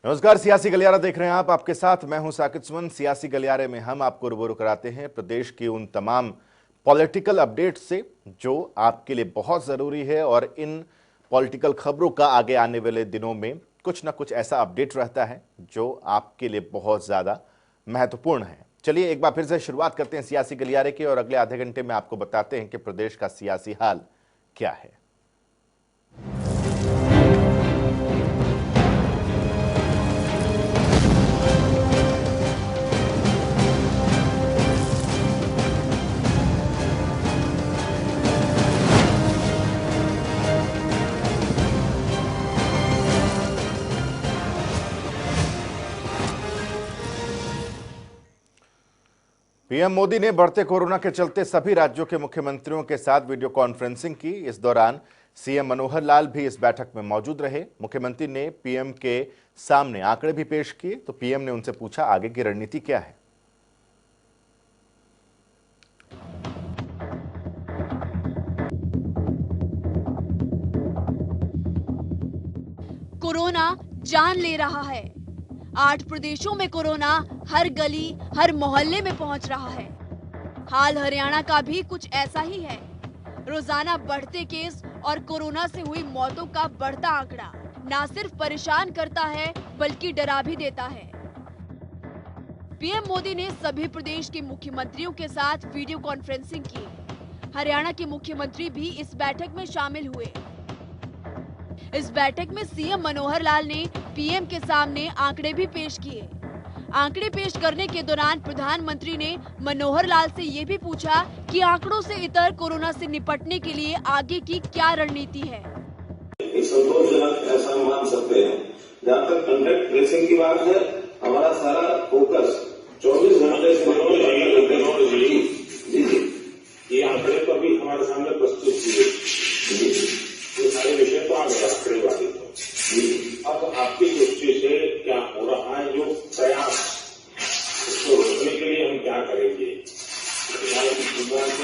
नमस्कार, सियासी गलियारा देख रहे हैं आप। आपके साथ मैं हूं साकिब सुमन। सियासी गलियारे में हम आपको रूबरू कराते हैं प्रदेश की उन तमाम पॉलिटिकल अपडेट से जो आपके लिए बहुत जरूरी है, और इन पॉलिटिकल खबरों का आगे आने वाले दिनों में कुछ ना कुछ ऐसा अपडेट रहता है जो आपके लिए बहुत ज्यादा महत्वपूर्ण है। चलिए एक बार फिर से शुरुआत करते हैं सियासी गलियारे की, और अगले आधे घंटे में आपको बताते हैं कि प्रदेश का सियासी हाल क्या है। पीएम मोदी ने बढ़ते कोरोना के चलते सभी राज्यों के मुख्यमंत्रियों के साथ वीडियो कॉन्फ्रेंसिंग की। इस दौरान सीएम मनोहर लाल भी इस बैठक में मौजूद रहे। मुख्यमंत्री ने पीएम के सामने आंकड़े भी पेश किए, तो पीएम ने उनसे पूछा आगे की रणनीति क्या है। कोरोना जान ले रहा है। 8 प्रदेशों में कोरोना हर गली हर मोहल्ले में पहुंच रहा है। हाल हरियाणा का भी कुछ ऐसा ही है। रोजाना बढ़ते केस और कोरोना से हुई मौतों का बढ़ता आंकड़ा न सिर्फ परेशान करता है बल्कि डरा भी देता है। पीएम मोदी ने सभी प्रदेश के मुख्यमंत्रियों के साथ वीडियो कॉन्फ्रेंसिंग की। हरियाणा के मुख्यमंत्री भी इस बैठक में शामिल हुए। इस बैठक में सीएम मनोहर लाल ने पीएम के सामने आंकड़े भी पेश किए। आंकड़े पेश करने के दौरान प्रधानमंत्री ने मनोहर लाल से ये भी पूछा कि आंकड़ों से इतर कोरोना से निपटने के लिए आगे की क्या रणनीति है। संतोषजनक ऐसा मान सकते हैं। जहाँ तक कॉन्टैक्ट ट्रेसिंग की बात है, हमारा सारा फोकस 24 घंटे से ये आंकड़े तो अभी हमारे सामने प्रस्तुत किए, ये सारे विषय तो आगे आंकड़ेबाजी तो अब आपकी दृष्टि से क्या हो रहा है, जो प्रयास उसको रोकने के लिए हम क्या करेंगे,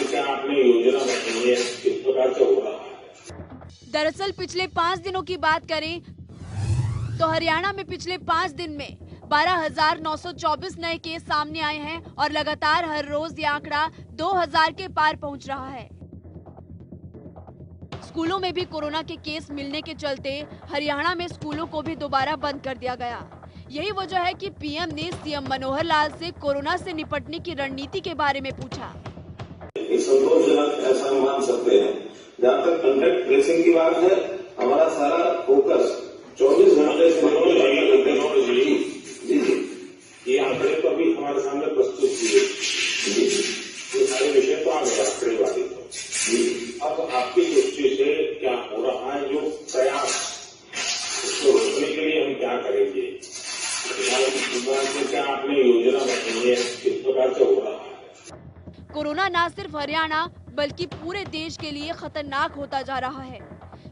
क्या आपने योजना बनाई है, किस प्रकार से हो रहा है। दरअसल पिछले 5 दिनों की बात करें तो हरियाणा में पिछले 5 दिन में 12,924 नए केस सामने आए हैं और लगातार हर रोज ये आंकड़ा 2,000 के पार पहुंच रहा है। स्कूलों में भी कोरोना के केस मिलने के चलते हरियाणा में स्कूलों को भी दोबारा बंद कर दिया गया। यही वजह है कि पीएम ने सीएम मनोहर लाल से कोरोना से निपटने की रणनीति के बारे में पूछा। संतोषजनक ऐसा मान सकते हैं। जहाँ तक कॉन्टैक्ट ट्रेसिंग की बात है, हमारा सारा फोकस 24 घंटे से ये आंकड़े तो अभी हमारे सामने प्रस्तुत किए, ये सारे विषय तो आगे आंकड़ेबाजी तो अब आपकी दृष्टि से क्या हो रहा है, जो प्रयास उसको रोकने के लिए हम क्या करेंगे, क्या आपने योजना बनाई है, किस प्रकार से हो रहा है। कोरोना न सिर्फ हरियाणा बल्कि पूरे देश के लिए खतरनाक होता जा रहा है,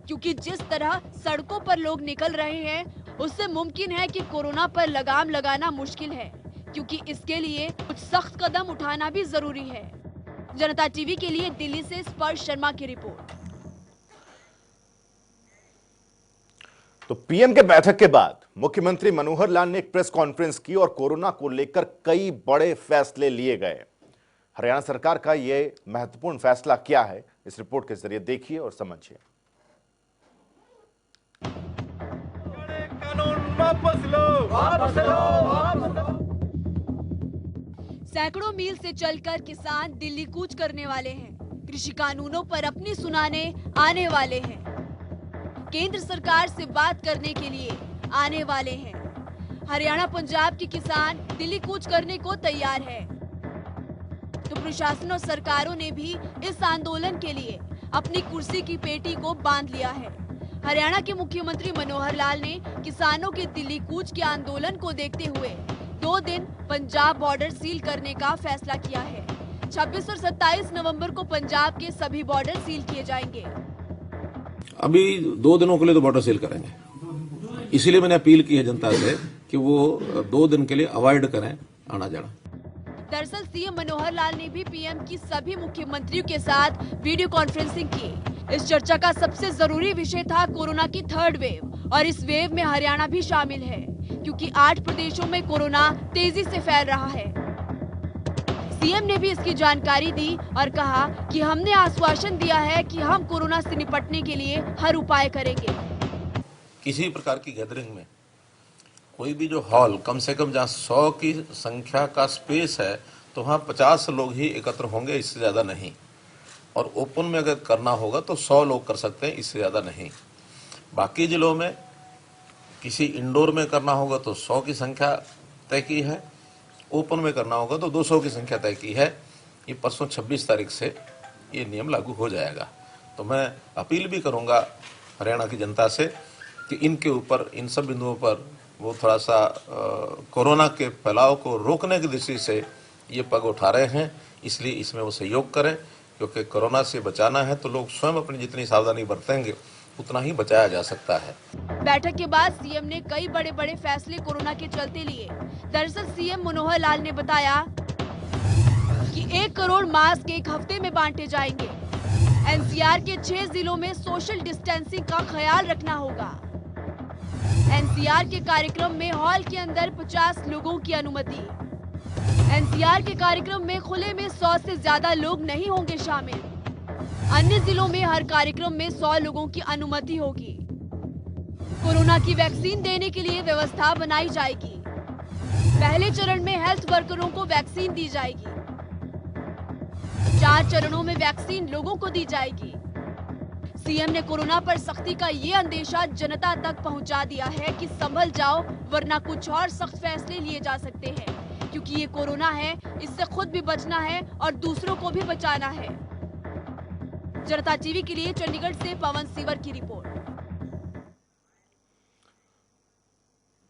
क्योंकि जिस तरह सड़कों पर लोग निकल रहे हैं उससे मुमकिन है कि कोरोना पर लगाम लगाना मुश्किल है, क्योंकि इसके लिए कुछ सख्त कदम उठाना भी जरूरी है। जनता टीवी के लिए दिल्ली से स्पर्श शर्मा की रिपोर्ट। तो पीएम के बैठक के बाद मुख्यमंत्री मनोहर लाल ने एक प्रेस कॉन्फ्रेंस की और कोरोना को लेकर कई बड़े फैसले लिए गए। हरियाणा सरकार का यह महत्वपूर्ण फैसला क्या है, इस रिपोर्ट के जरिए देखिए और समझिए। सैकड़ों मील से चलकर किसान दिल्ली कूच करने वाले हैं। कृषि कानूनों पर अपनी सुनाने आने वाले हैं। केंद्र सरकार से बात करने के लिए आने वाले हैं। हरियाणा पंजाब के किसान दिल्ली कूच करने को तैयार है। तो प्रशासन और सरकारों ने भी इस आंदोलन के लिए अपनी कुर्सी की पेटी को बांध लिया है। हरियाणा के मुख्यमंत्री मनोहर लाल ने किसानों के दिल्ली कूच के आंदोलन को देखते हुए 2 दिन पंजाब बॉर्डर सील करने का फैसला किया है। 26 और 27 नवंबर को पंजाब के सभी बॉर्डर सील किए जाएंगे। अभी 2 दिनों के लिए तो बॉर्डर सील करेंगे, इसीलिए मैंने अपील की है जनता से कि वो 2 दिन के लिए अवॉइड करें आना जाना। दरअसल सीएम मनोहर लाल ने भी पीएम की सभी मुख्यमंत्रियों के साथ वीडियो कॉन्फ्रेंसिंग की। इस चर्चा का सबसे जरूरी विषय था कोरोना की 3rd वेव, और इस वेव में हरियाणा भी शामिल है, क्योंकि 8 प्रदेशों में कोरोना तेजी से फैल रहा है। सीएम ने भी इसकी जानकारी दी और कहा कि हमने आश्वासन दिया है कि हम कोरोना से निपटने के लिए हर उपाय करेंगे। किसी प्रकार की गैदरिंग में कोई भी जो हॉल कम से कम जहाँ 100 की संख्या का स्पेस है तो वहाँ 50 लोग ही एकत्र होंगे, इससे ज़्यादा नहीं। और ओपन में अगर करना होगा तो 100 लोग कर सकते हैं, इससे ज़्यादा नहीं। बाकी जिलों में किसी इंडोर में करना होगा तो 100 की संख्या तय की है, ओपन में करना होगा तो 200 की संख्या तय की है। ये परसों 26 तारीख से ये नियम लागू हो जाएगा। तो मैं अपील भी करूँगा हरियाणा की जनता से कि इनके ऊपर, इन सब बिंदुओं पर वो थोड़ा सा कोरोना के फैलाव को रोकने की दृष्टि से ये पग उठा रहे हैं, इसलिए इसमें वो सहयोग करें, क्योंकि कोरोना से बचाना है तो लोग स्वयं अपनी जितनी सावधानी बरतेंगे उतना ही बचाया जा सकता है। बैठक के बाद सीएम ने कई बड़े बड़े फैसले कोरोना के चलते लिए। दरअसल सीएम मनोहर लाल ने बताया कि 1 करोड़ मास्क एक हफ्ते में बांटे जाएंगे। एनसीआर के 6 जिलों में सोशल डिस्टेंसिंग का ख्याल रखना होगा। एनसीआर के कार्यक्रम में हॉल के अंदर 50 लोगों की अनुमति। एनसीआर के कार्यक्रम में खुले में 100 से ज्यादा लोग नहीं होंगे शामिल। अन्य जिलों में हर कार्यक्रम में 100 लोगों की अनुमति होगी। कोरोना की वैक्सीन देने के लिए व्यवस्था बनाई जाएगी। पहले चरण में हेल्थ वर्करों को वैक्सीन दी जाएगी। 4 चरणों में वैक्सीन लोगों को दी जाएगी। सीएम ने कोरोना पर सख्ती का ये अंदेशा जनता तक पहुंचा दिया है कि संभल जाओ, वरना कुछ और सख्त फैसले लिए जा सकते हैं, क्योंकि ये कोरोना है, इससे खुद भी बचना है और दूसरों को भी बचाना है। जनता टीवी के लिए चंडीगढ़ से पवन सीवर की रिपोर्ट।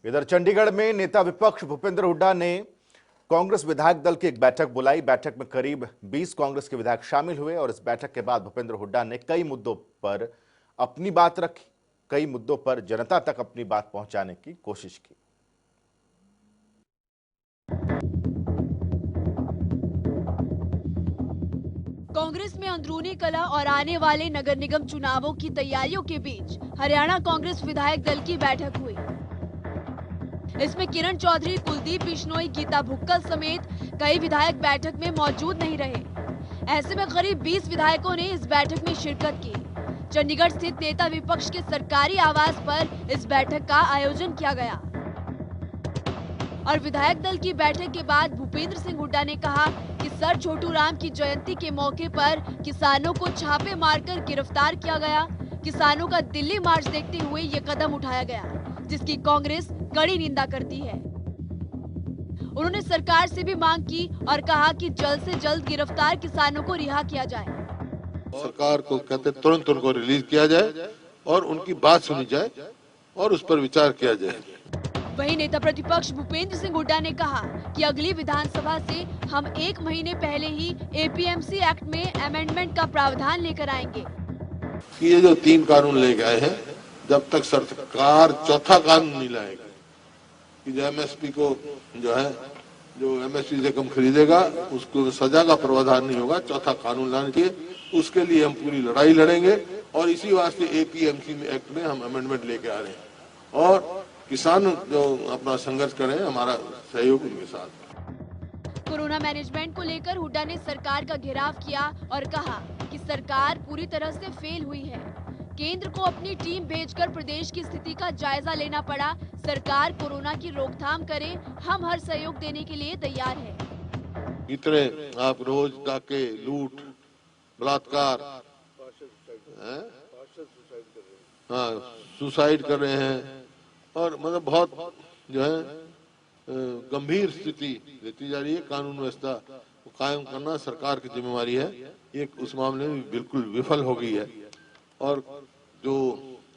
इधर चंडीगढ़ में नेता विपक्ष भूपेंद्र हुड्डा ने कांग्रेस विधायक दल की एक बैठक बुलाई। बैठक में करीब 20 कांग्रेस के विधायक शामिल हुए और इस बैठक के बाद भूपेंद्र हुड्डा ने कई मुद्दों पर अपनी बात रखी, कई मुद्दों पर जनता तक अपनी बात पहुंचाने की कोशिश की। कांग्रेस में अंदरूनी कलह और आने वाले नगर निगम चुनावों की तैयारियों के बीच हरियाणा कांग्रेस विधायक दल की बैठक हुई। इसमें किरण चौधरी, कुलदीप बिश्नोई, गीता भुक्कल समेत कई विधायक बैठक में मौजूद नहीं रहे। ऐसे में करीब 20 विधायकों ने इस बैठक में शिरकत की। चंडीगढ़ स्थित नेता विपक्ष के सरकारी आवास पर इस बैठक का आयोजन किया गया और विधायक दल की बैठक के बाद भूपेंद्र सिंह हुड्डा ने कहा कि सर छोटू राम की जयंती के मौके पर किसानों को छापे मारकर गिरफ्तार किया गया। किसानों का दिल्ली मार्च देखते हुए ये कदम उठाया गया, जिसकी कांग्रेस कड़ी निंदा करती है। उन्होंने सरकार से भी मांग की और कहा कि जल्द से जल्द गिरफ्तार किसानों को रिहा किया जाए। सरकार को कहते तुरंत उनको रिलीज किया जाए और उनकी बात सुनी जाए और उस पर विचार किया जाए। वहीं नेता प्रतिपक्ष भूपेंद्र सिंह हुड्डा ने कहा कि अगली विधानसभा से हम 1 महीने पहले ही एपीएमसी एक्ट में अमेंडमेंट का प्रावधान लेकर आएंगे। ये जो 3 कानून लेके आए हैं, जब तक सरकार चौथा कानून नहीं लाएगी कि जो एमएसपी को जो एमएसपी से कम खरीदेगा उसको सजा का प्रावधान नहीं होगा, चौथा कानून लाना चाहिए। उसके लिए हम पूरी लड़ाई लड़ेंगे और इसी वास्ते एपीएमसी एक्ट में हम अमेंडमेंट लेके आ रहे हैं और किसान जो अपना संघर्ष करें, हमारा सहयोग उनके साथ। कोरोना मैनेजमेंट को लेकर हुड्डा ने सरकार का घेराव किया और कहा कि सरकार पूरी तरह से फेल हुई है। केंद्र को अपनी टीम भेजकर प्रदेश की स्थिति का जायजा लेना पड़ा। सरकार कोरोना की रोकथाम करे, हम हर सहयोग देने के लिए तैयार हैं। इतने आप रोज डाके, लूट, बलात्कार, सुसाइड कर रहे हैं और मतलब बहुत जो है गंभीर स्थिति लेती जा रही है। कानून व्यवस्था को कायम करना सरकार की जिम्मेवारी है। ये उस मामले में बिल्कुल विफल हो गई है और जो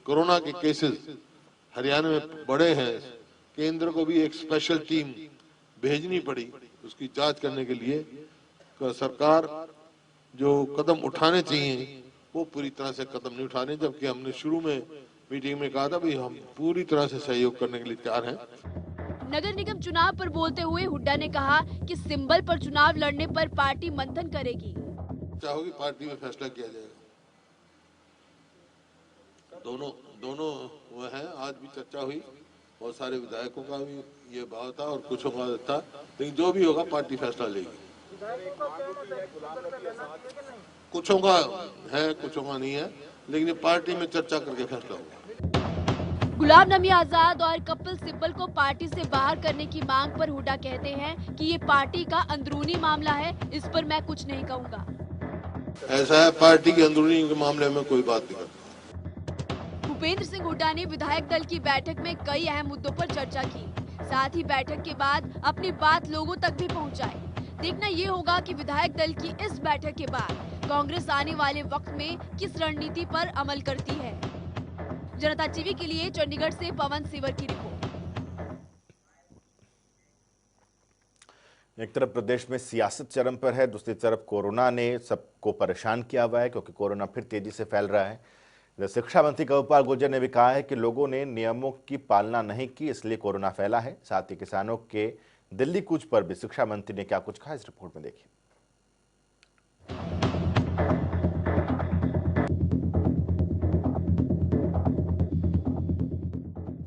कोरोना के केसेस हरियाणा में बढ़े हैं, केंद्र को भी एक स्पेशल टीम भेजनी पड़ी उसकी जांच करने के लिए। सरकार जो कदम उठाने चाहिए वो पूरी तरह से कदम नहीं उठाने, जबकि हमने शुरू में मीटिंग में कहा था भाई हम पूरी तरह से सहयोग करने के लिए तैयार हैं। नगर निगम चुनाव पर बोलते हुए हुड्डा ने कहा कि सिंबल पर चुनाव लड़ने पर पार्टी मंथन करेगी। चाहोगी पार्टी में फैसला किया जाएगा। दोनों वो है, आज भी चर्चा हुई बहुत सारे विधायकों का भी ये भाव था और कुछों का था, लेकिन जो भी होगा पार्टी फैसला लेगी। कुछों का है, कुछों का नहीं है, लेकिन ये पार्टी में चर्चा करके फैसला होगा। गुलाम नबी आजाद और कपिल सिब्बल को पार्टी से बाहर करने की मांग पर हुड्डा कहते हैं कि ये पार्टी का अंदरूनी मामला है, इस पर मैं कुछ नहीं कहूंगा। ऐसा है, पार्टी के अंदरूनी के मामले में कोई बात नहीं करता। भूपेंद्र सिंह हुड्डा ने विधायक दल की बैठक में कई अहम मुद्दों पर चर्चा की, साथ ही बैठक के बाद अपनी बात लोगों तक भी पहुंचाई। देखना ये होगा कि विधायक दल की इस बैठक के बाद कांग्रेस आने वाले वक्त में किस रणनीति पर अमल करती है। जनता टीवी के लिए चंडीगढ़ से पवन सिवर की रिपोर्ट। एक तरफ प्रदेश में सियासत चरम पर है, दूसरी तरफ कोरोना ने सबको परेशान किया हुआ है क्योंकि कोरोना फिर तेजी से फैल रहा है। शिक्षा मंत्री कंवरपाल गुर्जर ने भी कहा है कि लोगों ने नियमों की पालना नहीं की, इसलिए कोरोना फैला है। साथ ही किसानों के दिल्ली कूच पर भी शिक्षा मंत्री ने क्या कुछ कहा, इस रिपोर्ट में देखिए।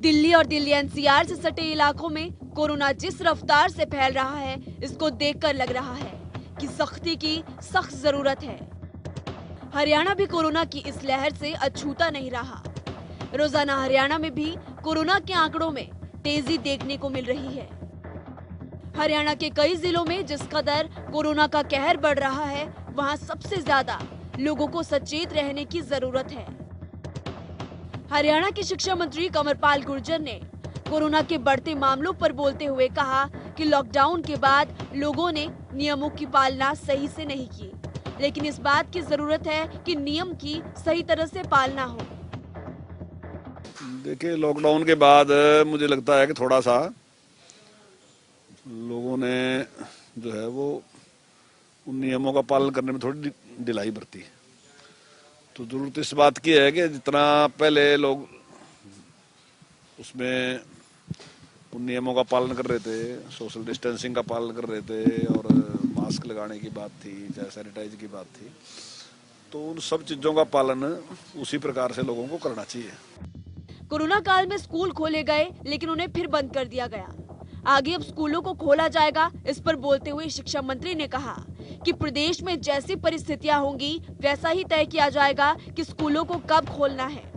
दिल्ली और दिल्ली एनसीआर से सटे इलाकों में कोरोना जिस रफ्तार से फैल रहा है, इसको देखकर लग रहा है कि सख्ती की सख्त जरूरत है। हरियाणा भी कोरोना की इस लहर से अछूता नहीं रहा। रोजाना हरियाणा में भी कोरोना के आंकड़ों में तेजी देखने को मिल रही है। हरियाणा के कई जिलों में जिस कदर कोरोना का कहर बढ़ रहा है, वहां सबसे ज्यादा लोगों को सचेत रहने की जरूरत है। हरियाणा के शिक्षा मंत्री कंवरपाल गुर्जर ने कोरोना के बढ़ते मामलों पर बोलते हुए कहा कि लॉकडाउन के बाद लोगों ने नियमों की पालना सही से नहीं की, लेकिन इस बात की जरूरत है कि नियम की सही तरह से पालना हो। देखिए, लॉकडाउन के बाद मुझे लगता है कि थोड़ा सा लोगों ने जो है वो उन नियमों का पालन करने में थोड़ी ढिलाई बरती है। तो जरूरत इस बात की है कि जितना पहले लोग उसमें उन नियमों का पालन कर रहे थे, सोशल डिस्टेंसिंग का पालन कर रहे थे और मास्क लगाने की बात थी, चाहे सैनिटाइज की बात थी, तो उन सब चीजों का पालन उसी प्रकार से लोगों को करना चाहिए। कोरोना काल में स्कूल खोले गए, लेकिन उन्हें फिर बंद कर दिया गया। आगे अब स्कूलों को खोला जाएगा। इस पर बोलते हुए शिक्षा मंत्री ने कहा कि प्रदेश में जैसी परिस्थितियां होंगी वैसा ही तय किया जाएगा कि स्कूलों को कब खोलना है।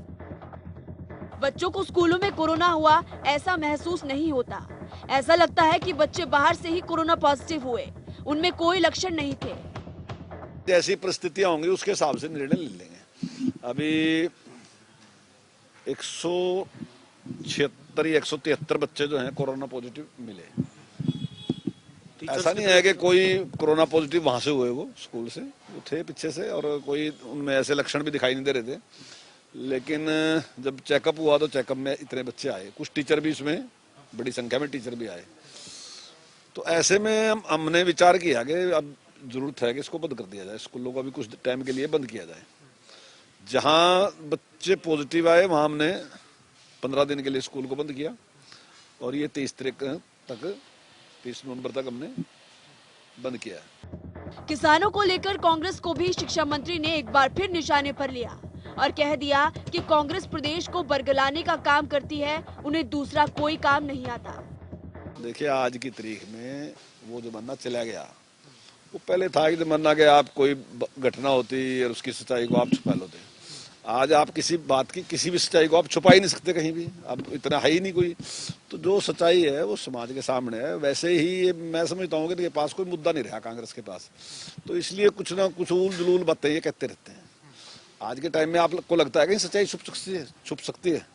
बच्चों को स्कूलों में कोरोना हुआ ऐसा महसूस नहीं होता। ऐसा लगता है कि बच्चे बाहर से ही कोरोना पॉजिटिव हुए, उनमें कोई लक्षण नहीं थे। जैसी परिस्थितियां होंगी उसके हिसाब से निर्णय ले लेंगे। अभी 176 या 173 बच्चे जो हैं कोरोना पॉजिटिव मिले। ऐसा नहीं है कि कोई कोरोना पॉजिटिव वहां से हुए, वो स्कूल से वो थे पीछे से, और कोई उनमें ऐसे लक्षण भी दिखाई नहीं दे रहे थे। लेकिन जब चेकअप हुआ तो चेकअप में इतने बच्चे आए, कुछ टीचर भी इसमें बड़ी संख्या में टीचर भी आए। तो ऐसे में हमने विचार किया कि अब जरूरत है कि इसको बंद कर दिया जाए, स्कूलों को भी कुछ टाइम के लिए बंद किया जाए। जहां बच्चे पॉजिटिव आए वहां हमने 15 दिन के लिए स्कूल को बंद किया और ये 30 तारीख तक 30 नवंबर तक हमने बंद किया। किसानों को लेकर कांग्रेस को भी शिक्षा मंत्री ने एक बार फिर निशाने पर लिया और कह दिया कि कांग्रेस प्रदेश को बरगलाने का काम करती है, उन्हें दूसरा कोई काम नहीं आता। देखिए, आज की तारीख में वो जमाना चला गया। वो पहले था कि जमाना के आप कोई घटना होती और उसकी सच्चाई को आप छुपा लेते। आज आप किसी बात की किसी भी सच्चाई को आप छुपा ही नहीं सकते कहीं भी, अब इतना है ही नहीं कोई। तो जो सच्चाई है वो समाज के सामने है। वैसे ही मैं समझता हूँ कि इनके पास कोई मुद्दा नहीं रहा कांग्रेस के पास, तो इसलिए कुछ ना कुछ उल जलूल बातें ये कहते रहते हैं। आज के टाइम में आपको लगता है कि सच्चाई छुप सकती है।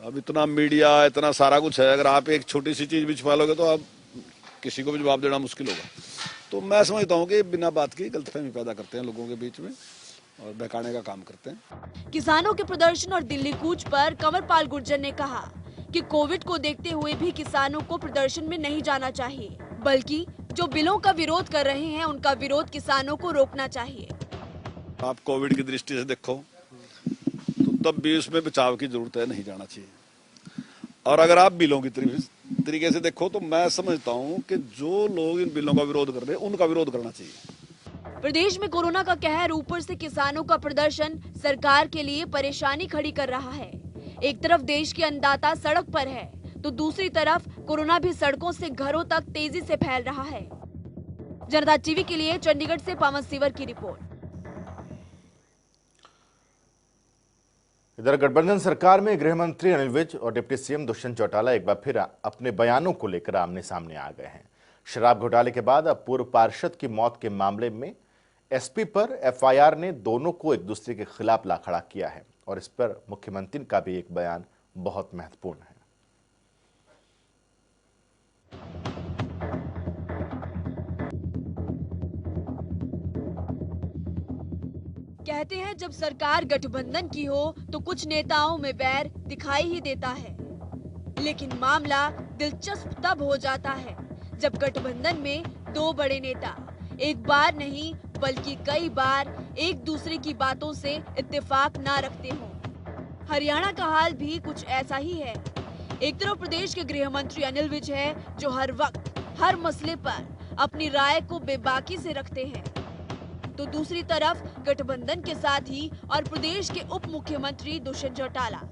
अब इतना मीडिया, इतना सारा कुछ है, अगर आप एक छोटी सी चीज भी छुपा लोगे तो आप किसी को भी जवाब देना मुश्किल होगा। तो मैं समझता हूँ कि बिना बात की गलतफहमी पैदा करते हैं लोगों के बीच में और बहकाने का काम करते हैं। किसानों के प्रदर्शन और दिल्ली कूच पर कंवरपाल गुर्जर ने कहा कि कोविड को देखते हुए भी किसानों को प्रदर्शन में नहीं जाना चाहिए, बल्कि जो बिलों का विरोध कर रहे हैं उनका विरोध किसानों को रोकना चाहिए। आप कोविड की दृष्टि से देखो तो तब भी उसमें बचाव की जरूरत है, नहीं जाना चाहिए। और अगर आप बिलों की तरीके से देखो तो मैं समझता हूँ कि जो लोग इन बिलों का विरोध कर रहे हैं उनका विरोध करना चाहिए। प्रदेश में कोरोना का कहर, ऊपर से किसानों का प्रदर्शन सरकार के लिए परेशानी खड़ी कर रहा है। एक तरफ देश के अन्नदाता सड़क पर है, तो दूसरी तरफ कोरोना भी सड़कों से घरों तक तेजी से फैल रहा है। जनता टीवी के लिए चंडीगढ़ से पवन सिवर की रिपोर्ट। इधर गठबंधन सरकार में गृह मंत्री अनिल विज और डिप्टी सीएम दुष्यंत चौटाला एक बार फिर अपने बयानों को लेकर आमने सामने आ गए हैं। शराब घोटाले के बाद अब पूर्व पार्षद की मौत के मामले में एसपी पर एफआईआर ने दोनों को एक दूसरे के खिलाफ ला खड़ा किया है और इस पर मुख्यमंत्री का भी एक बयान बहुत महत्वपूर्ण है। कहते हैं जब सरकार गठबंधन की हो तो कुछ नेताओं में बैर दिखाई ही देता है, लेकिन मामला दिलचस्प तब हो जाता है जब गठबंधन में दो बड़े नेता एक बार नहीं बल्कि कई बार एक दूसरे की बातों से इत्तेफाक ना रखते हों। हरियाणा का हाल भी कुछ ऐसा ही है। एक तरफ प्रदेश के गृह मंत्री अनिल विज है जो हर वक्त हर मसले पर अपनी राय को बेबाकी से रखते हैं, तो दूसरी तरफ गठबंधन के साथी और प्रदेश के उप मुख्यमंत्री दुष्यंत चौटाला।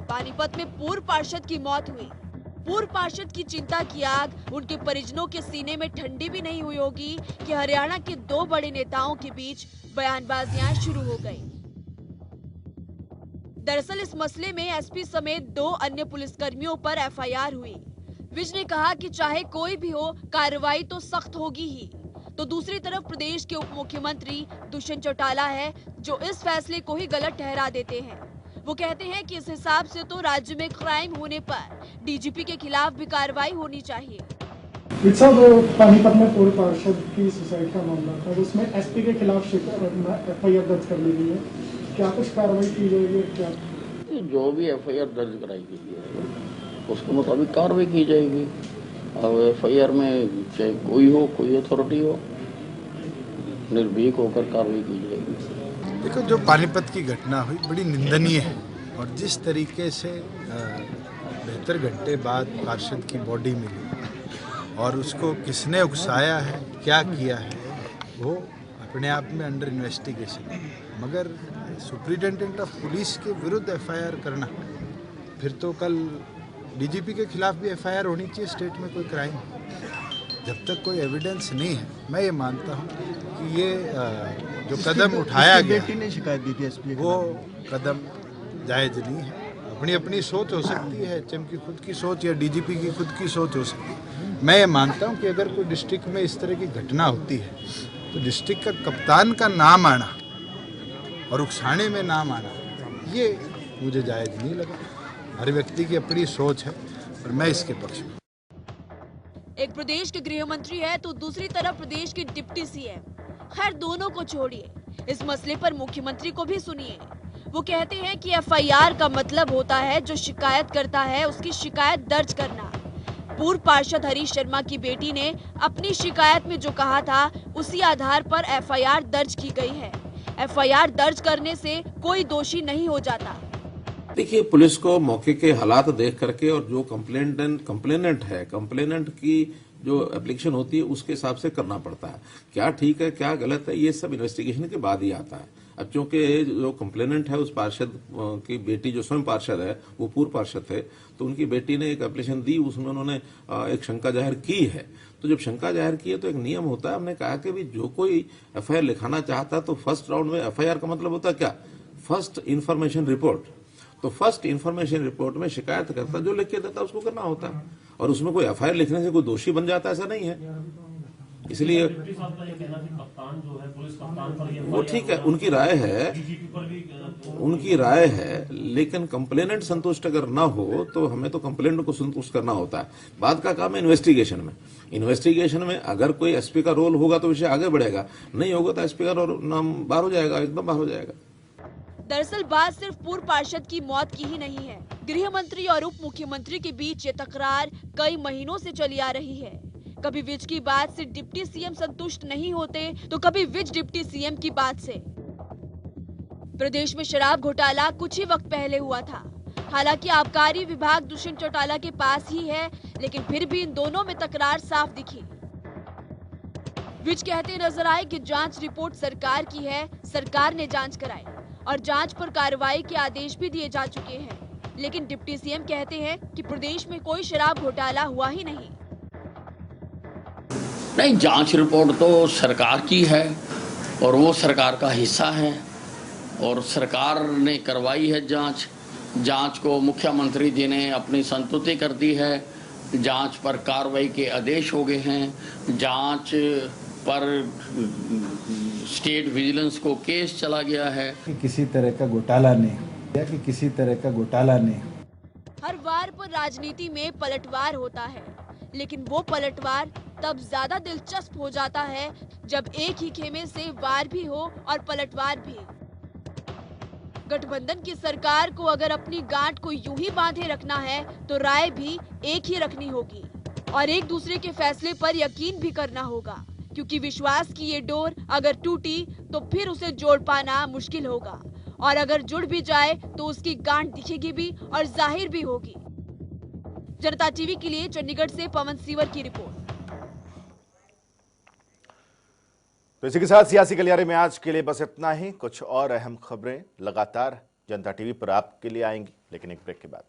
पानीपत में पूर्व पार्षद की मौत हुई। पूर्व पार्षद की चिंता की आग उनके परिजनों के सीने में ठंडी भी नहीं हुई होगी कि हरियाणा के दो बड़े नेताओं के बीच बयानबाजियां शुरू हो गई। दरअसल इस मसले में एसपी समेत दो अन्य पुलिसकर्मियों पर एफआईआर हुई। विज ने कहा कि चाहे कोई भी हो, कार्रवाई तो सख्त होगी ही। तो दूसरी तरफ प्रदेश के उप मुख्यमंत्री दुष्यंत चौटाला है जो इस फैसले को ही गलत ठहरा देते हैं। वो कहते हैं कि इस हिसाब से तो राज्य में क्राइम होने पर डीजीपी के खिलाफ भी कार्रवाई होनी चाहिए। पानीपत में पूर्व पार्षद की सुसाइड का मामला था, उसमें एसपी के खिलाफ एफआईआर दर्ज कर ली गई है, क्या कुछ कार्रवाई की जाएगी? क्या जो भी एफआईआर दर्ज कराई गई है उसके मुताबिक कार्रवाई की जाएगी। अब एफआईआर में चाहे कोई हो, कोई अथॉरिटी हो, निर्भीक होकर कार्रवाई की जाएगी। देखो, जो पानीपत की घटना हुई बड़ी निंदनीय है और जिस तरीके से 72 घंटे बाद पार्षद की बॉडी मिली और उसको किसने उकसाया है, क्या किया है, वो अपने आप में अंडर इन्वेस्टिगेशन है। मगर सुप्रिटेंडेंट ऑफ पुलिस के विरुद्ध एफआईआर करना, फिर तो कल डीजीपी के खिलाफ भी एफआईआर होनी चाहिए। स्टेट में कोई क्राइम जब तक कोई एविडेंस नहीं है, मैं ये मानता हूँ कि ये जो कदम उठाया गया, बेटी ने शिकायत दी थी एसपी, वो कदम जायज नहीं है। अपनी अपनी सोच हो सकती है, एचएम की खुद की सोच या डीजीपी की खुद की सोच हो सकती है। मैं ये मानता हूँ कि अगर कोई डिस्ट्रिक्ट में इस तरह की घटना होती है तो डिस्ट्रिक्ट का कप्तान का नाम आना और उकसाने में नाम आना, ये मुझे जायज नहीं लगा। हर व्यक्ति की अपनी सोच है और मैं इसके पक्ष में। एक प्रदेश के गृह मंत्री है तो दूसरी तरफ प्रदेश के डिप्टी सीएम। खैर, दोनों को छोड़िए, इस मसले पर मुख्यमंत्री को भी सुनिए। वो कहते हैं कि एफआईआर का मतलब होता है जो शिकायत करता है उसकी शिकायत दर्ज करना। पूर्व पार्षद हरीश शर्मा की बेटी ने अपनी शिकायत में जो कहा था उसी आधार पर एफआईआर दर्ज की गई है। एफआईआर दर्ज करने से कोई दोषी नहीं हो जाता। देखिए, पुलिस को मौके के हालात देख करके और जो कंप्लेनेंट की जो एप्लीकेशन होती है उसके हिसाब से करना पड़ता है। क्या ठीक है, क्या गलत है, ये सब इन्वेस्टिगेशन के बाद ही आता है। अब चूंकि जो कंप्लेनेंट है उस पार्षद की बेटी जो स्वयं पार्षद है, वो पूर्व पार्षद थे, तो उनकी बेटी ने एक एप्लीकेशन दी, उसमें उन्होंने एक शंका जाहिर की है। तो जब शंका जाहिर की है तो एक नियम होता है। हमने कहा कि भी जो कोई एफआईआर लिखाना चाहता है तो फर्स्ट राउंड में एफआईआर का मतलब होता है क्या, फर्स्ट इन्फॉर्मेशन रिपोर्ट। तो फर्स्ट इन्फॉर्मेशन रिपोर्ट में शिकायत करता जो लिख के देता उसको करना होता है, और उसमें कोई एफआईआर लिखने से कोई दोषी बन जाता ऐसा नहीं है। इसलिए वो ठीक है, उनकी राय है, लेकिन कंप्लेनेंट संतुष्ट अगर ना हो तो हमें तो कंप्लेनेंट को संतुष्ट करना होता है। बाद का काम है इन्वेस्टिगेशन में अगर कोई एसपी का रोल होगा तो विषय आगे बढ़ेगा, नहीं होगा तो एसपी का नाम बाहर हो जाएगा, एकदम बाहर हो जाएगा। दरअसल बात सिर्फ पूर्व पार्षद की मौत की ही नहीं है। गृह मंत्री और उप मुख्यमंत्री के बीच ये तकरार कई महीनों से चली आ रही है। कभी विज की बात से डिप्टी सीएम संतुष्ट नहीं होते तो कभी विज डिप्टी सीएम की बात से। प्रदेश में शराब घोटाला कुछ ही वक्त पहले हुआ था। हालांकि आबकारी विभाग दुष्यंत चौटाला के पास ही है, लेकिन फिर भी इन दोनों में तकरार साफ दिखी। विज कहते नजर आए कि जांच रिपोर्ट सरकार की है, सरकार ने जांच कराई और जांच पर कार्रवाई के आदेश भी दिए जा चुके हैं। लेकिन डिप्टी सीएम कहते हैं कि प्रदेश में कोई शराब घोटाला हुआ ही नहीं। जांच रिपोर्ट तो सरकार की है और वो सरकार का हिस्सा है और सरकार ने करवाई है जांच को मुख्यमंत्री जी ने अपनी संतुष्टि कर दी है। जांच पर कार्रवाई के आदेश हो गए हैं। जांच पर स्टेट विजिलेंस को केस चला गया है कि किसी तरह का घोटाला नहीं। हर वार पर राजनीति में पलटवार होता है, लेकिन वो पलटवार तब ज्यादा दिलचस्प हो जाता है जब एक ही खेमे से वार भी हो और पलटवार भी। गठबंधन की सरकार को अगर अपनी गांठ को यूं ही बांधे रखना है तो राय भी एक ही रखनी होगी और एक दूसरे के फैसले पर यकीन भी करना होगा, क्योंकि विश्वास की ये डोर अगर टूटी तो फिर उसे जोड़ पाना मुश्किल होगा और अगर जुड़ भी जाए तो उसकी गांठ दिखेगी भी और जाहिर भी होगी। जनता टीवी के लिए चंडीगढ़ से पवन सीवर की रिपोर्ट। तो इसी के साथ सियासी गलियारे में आज के लिए बस इतना ही। कुछ और अहम खबरें लगातार जनता टीवी पर आपके लिए आएंगी, लेकिन एक ब्रेक के बाद।